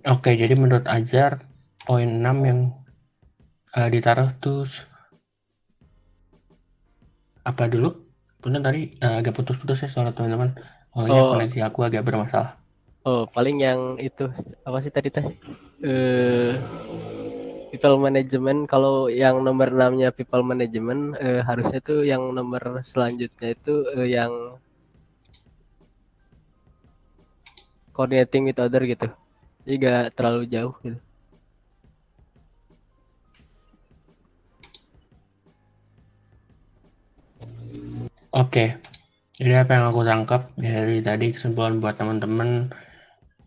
Oke, jadi menurut Azhar poin 6 yang ditaruh tuh apa dulu? Bener tadi agak putus-putus ya soalnya teman-teman. Soalnya koneksi aku agak bermasalah. Paling yang itu apa sih tadi teh? People management, kalau yang nomor 6-nya people management harusnya tuh yang nomor selanjutnya itu yang coordinating with other gitu. Jadi gak terlalu jauh gitu. Oke. Jadi apa yang aku tangkap dari tadi kesimpulan buat teman-teman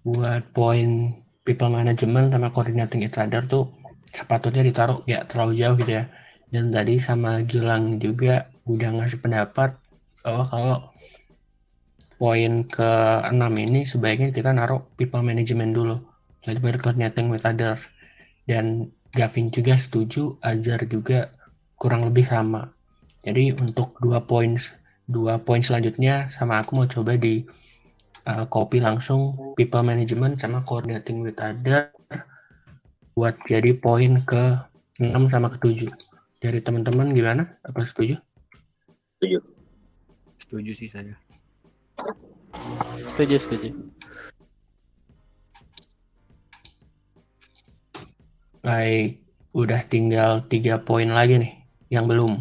buat poin people management sama coordinating each other tuh sepatutnya ditaruh ya terlalu jauh gitu ya. Dan tadi sama Gilang juga udah ngasih pendapat bahwa kalau poin ke-6 ini sebaiknya kita naruh people management dulu, lalu coordinating with others. Dan Gavin juga setuju, Azhar juga kurang lebih sama. Jadi untuk dua poin selanjutnya sama aku mau coba di copy langsung people management sama coordinating with others buat jadi poin ke-6 sama ke-7. Dari teman-teman gimana? Apa setuju? Setuju sih saya. Setuju. Baik, udah tinggal 3 poin lagi nih yang belum.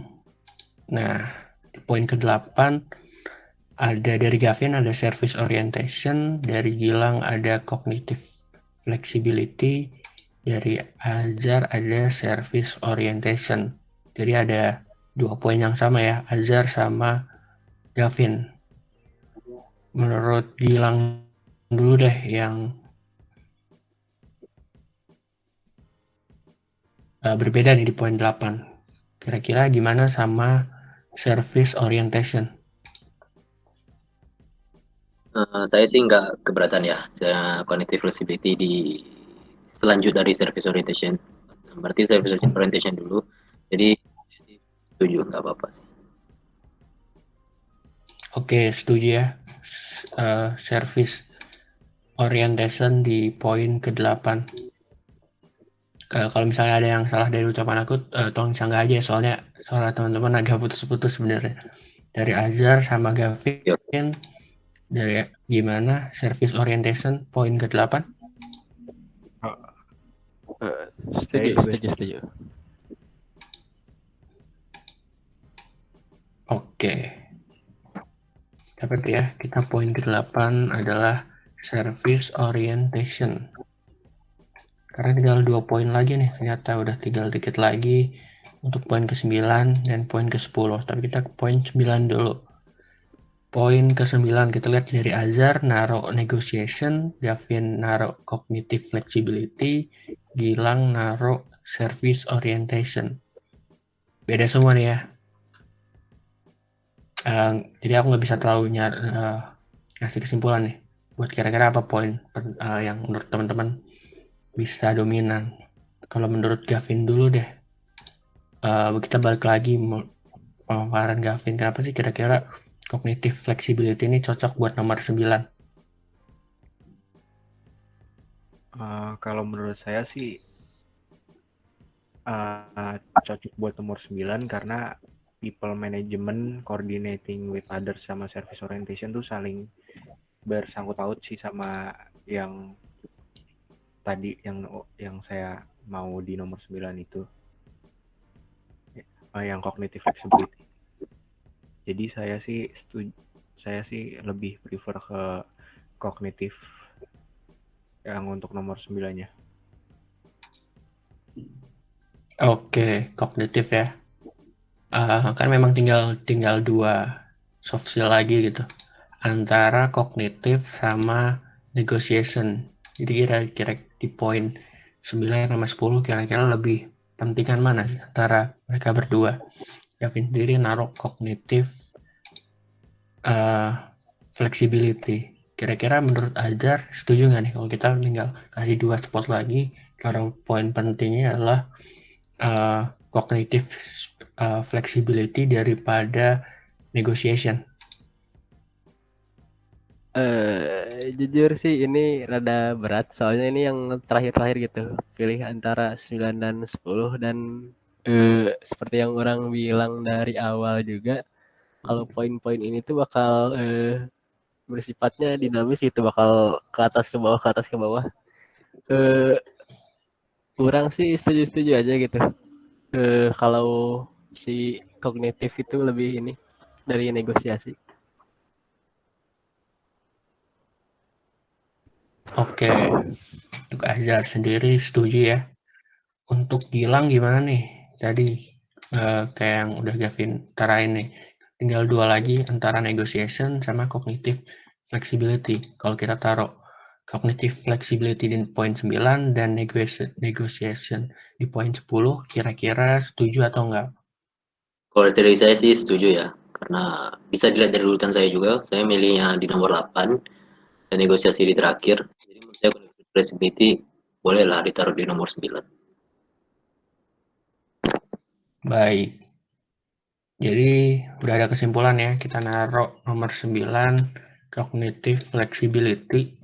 Nah, di poin ke-8 ada dari Gavin ada service orientation, dari Gilang ada cognitive flexibility, dari Azhar ada service orientation. Jadi ada 2 poin yang sama ya, Azhar sama Gavin. Menurut Gilang dulu deh yang berbeda nih di poin 8. Kira-kira gimana sama service orientation? Saya sih nggak keberatan ya cognitive flexibility di selanjut dari service orientation. Berarti service orientation dulu. Jadi setuju, nggak apa-apa sih. Oke, setuju ya. Service orientation di poin ke-8. Kalau misalnya ada yang salah dari ucapan aku, tolong sanggah aja, soalnya suara teman-teman agak putus-putus sebenarnya. Dari Azhar sama Gavin, dari gimana service orientation poin ke-8? Setuju, juga setuju. Oke. Dapat ya, kita poin ke-8 adalah service orientation. Karena tinggal 2 poin lagi nih, ternyata udah tinggal dikit lagi untuk poin ke-9 dan poin ke-10. Tapi kita ke poin 9 dulu. Poin ke-9 kita lihat dari Azhar naruh negotiation, Gavin naruh cognitive flexibility, Gilang naruh service orientation. Beda semua nih ya. Jadi aku nggak bisa terlalu ngasih kesimpulan nih buat kira-kira apa poin yang menurut teman-teman bisa dominan. Kalau menurut Gavin dulu deh, kita balik lagi pemaparan Gavin. Kenapa sih kira-kira cognitive flexibility ini cocok buat nomor 9? Kalau menurut saya sih cocok buat nomor 9 karena people management, coordinating with others sama service orientation tuh saling bersangkut paut sih sama yang tadi yang saya mau di nomor 9 itu. Yang cognitive flexibility. Jadi saya sih lebih prefer ke kognitif yang untuk nomor 9-nya. Oke, kognitif ya. Kan memang tinggal 2 soft skill lagi gitu, antara kognitif sama negotiation. Jadi kira-kira di poin 9 sama 10 kira-kira lebih pentingkan mana sih antara mereka berdua? Gavin sendiri naruh kognitif flexibility. Kira-kira menurut Azhar setuju nggak nih kalau kita tinggal kasih 2 spot lagi, karena poin pentingnya adalah cognitive flexibility daripada negotiation? Jujur sih ini rada berat soalnya ini yang terakhir-terakhir gitu. Pilih antara 9 dan 10 dan seperti yang orang bilang dari awal juga kalau poin-poin ini tuh bakal bersifatnya dinamis gitu, bakal ke atas ke bawah ke atas ke bawah. Kurang sih setuju-setuju aja gitu. Kalau si kognitif itu lebih ini dari negosiasi. Oke, untuk Azhar sendiri setuju ya. Untuk Gilang gimana nih? Tadi kayak yang udah Gavin tarain nih, tinggal 2 lagi antara negotiation sama cognitive flexibility. Kalau kita taruh cognitive flexibility di poin 9 dan negotiation di poin 10, kira-kira setuju atau enggak? Kalau dari saya sih setuju ya, karena bisa dilihat dari urutan saya juga, saya milihnya di nomor 8 dan negosiasi di terakhir. Jadi menurut saya flexibility bolehlah ditaruh di nomor 9. Baik. Jadi udah ada kesimpulan ya, kita naruh nomor 9 cognitive flexibility,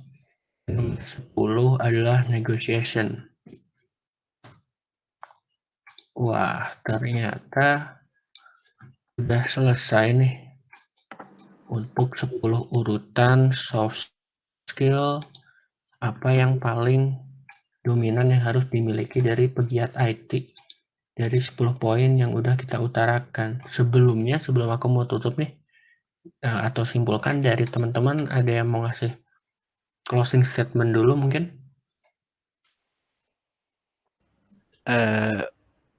nomor 10 adalah negotiation. Wah, ternyata udah selesai nih untuk 10 urutan soft skill apa yang paling dominan yang harus dimiliki dari pegiat IT dari 10 poin yang udah kita utarakan. Sebelumnya, sebelum aku mau tutup nih, atau simpulkan dari teman-teman, ada yang mau ngasih closing statement dulu mungkin?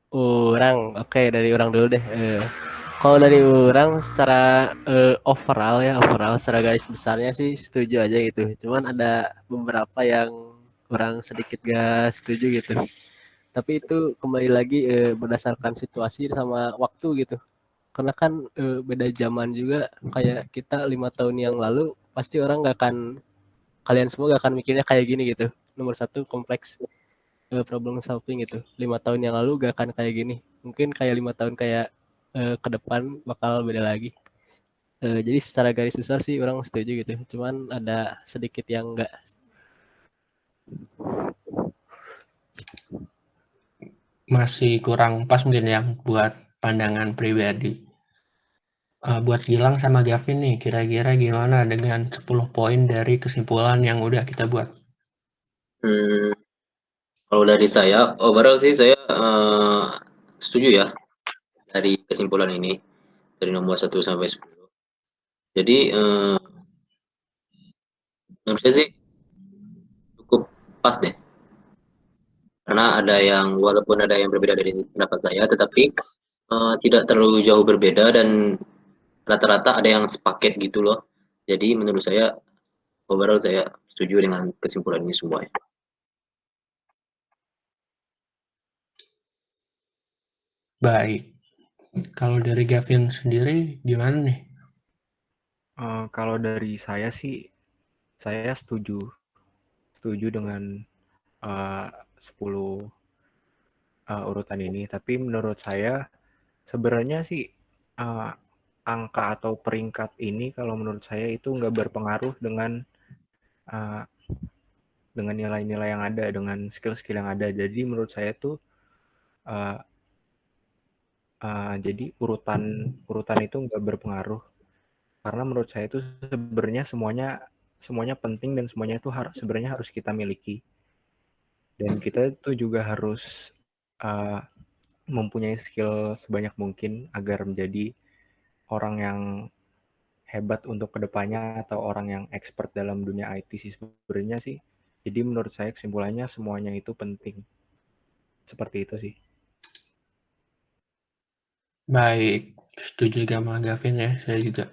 Oke, dari orang dulu deh. Kalau dari orang secara overall secara garis besarnya sih setuju aja gitu. Cuman ada beberapa yang orang sedikit gak setuju gitu. Tapi itu kembali lagi berdasarkan situasi sama waktu gitu. Karena kan beda zaman juga, kayak kita 5 tahun yang lalu pasti orang gak akan, kalian semua gak akan mikirnya kayak gini gitu. Nomor 1 kompleks problem solving gitu. 5 tahun yang lalu gak akan kayak gini. Mungkin kayak 5 tahun kayak ke depan bakal beda lagi. Jadi secara garis besar sih orang setuju gitu. Cuman ada sedikit yang enggak. Masih kurang pas mungkin yang buat pandangan pribadi. Buat Gilang sama Gavin nih, kira-kira gimana dengan 10 poin dari kesimpulan yang udah kita buat? Kalau dari saya, overall sih saya setuju ya dari kesimpulan ini dari nomor 1 sampai 10. Jadi menurut saya sih cukup pas deh. Karena ada yang walaupun ada yang berbeda dari pendapat saya, tetapi tidak terlalu jauh berbeda dan rata-rata ada yang sepaket gitu loh. Jadi menurut saya overall saya setuju dengan kesimpulan ini semua ya. Baik. Kalau dari Gavin sendiri gimana nih? Kalau dari saya sih, saya setuju dengan 10 urutan ini. Tapi menurut saya sebenarnya sih angka atau peringkat ini kalau menurut saya itu nggak berpengaruh dengan nilai-nilai yang ada, dengan skill-skill yang ada. Jadi menurut saya tuh jadi urutan itu nggak berpengaruh. Karena menurut saya itu sebenarnya semuanya penting dan semuanya itu sebenarnya harus kita miliki. Dan kita tuh juga harus mempunyai skill sebanyak mungkin agar menjadi orang yang hebat untuk kedepannya atau orang yang expert dalam dunia IT sih sebenarnya sih. Jadi menurut saya kesimpulannya semuanya itu penting. Seperti itu sih. Baik, setuju sama Gavin ya, saya juga.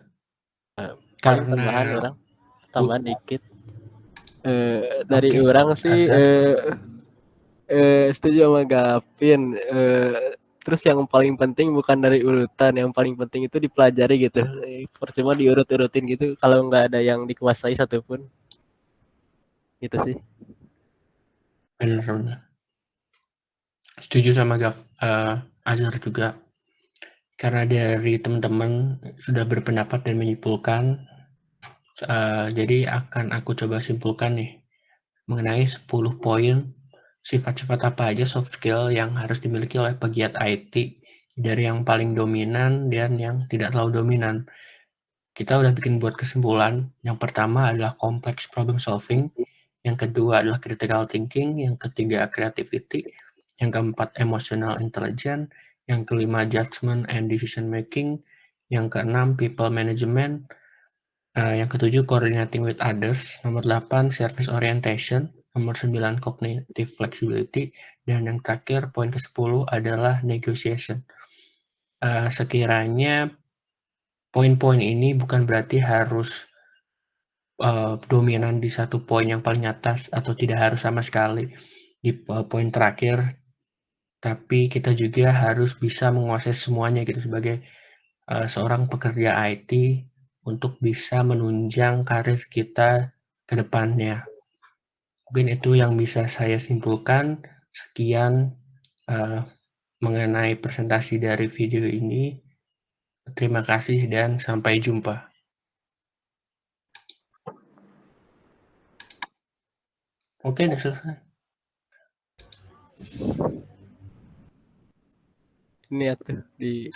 Paling Karena tambahan dikit. Dari Oke, orang sih Azhar. setuju sama Gavin. Terus yang paling penting bukan dari urutan, yang paling penting itu dipelajari gitu. Percuma diurut-urutin gitu kalau nggak ada yang dikuasai satupun. Gitu sih. Benar. Setuju sama Azhar juga. Karena dari teman-teman sudah berpendapat dan menyimpulkan, jadi akan aku coba simpulkan nih mengenai 10 poin sifat-sifat apa aja soft skill yang harus dimiliki oleh pegiat IT, dari yang paling dominan dan yang tidak terlalu dominan. Kita udah bikin buat kesimpulan. Yang pertama adalah complex problem solving, yang kedua adalah critical thinking, yang ketiga creativity, yang keempat emotional intelligence, yang kelima judgment and decision making, yang keenam people management, yang ketujuh coordinating with others, nomor 8 service orientation, nomor 9 cognitive flexibility, dan yang terakhir poin ke-10 adalah negotiation. Sekiranya poin-poin ini bukan berarti harus dominan di satu poin yang paling atas atau tidak harus sama sekali di poin terakhir, tapi kita juga harus bisa menguasai semuanya gitu sebagai seorang pekerja IT untuk bisa menunjang karir kita ke depannya. Mungkin itu yang bisa saya simpulkan. Sekian mengenai presentasi dari video ini. Terima kasih dan sampai jumpa. Oke, udah selesai. Ini ya tuh di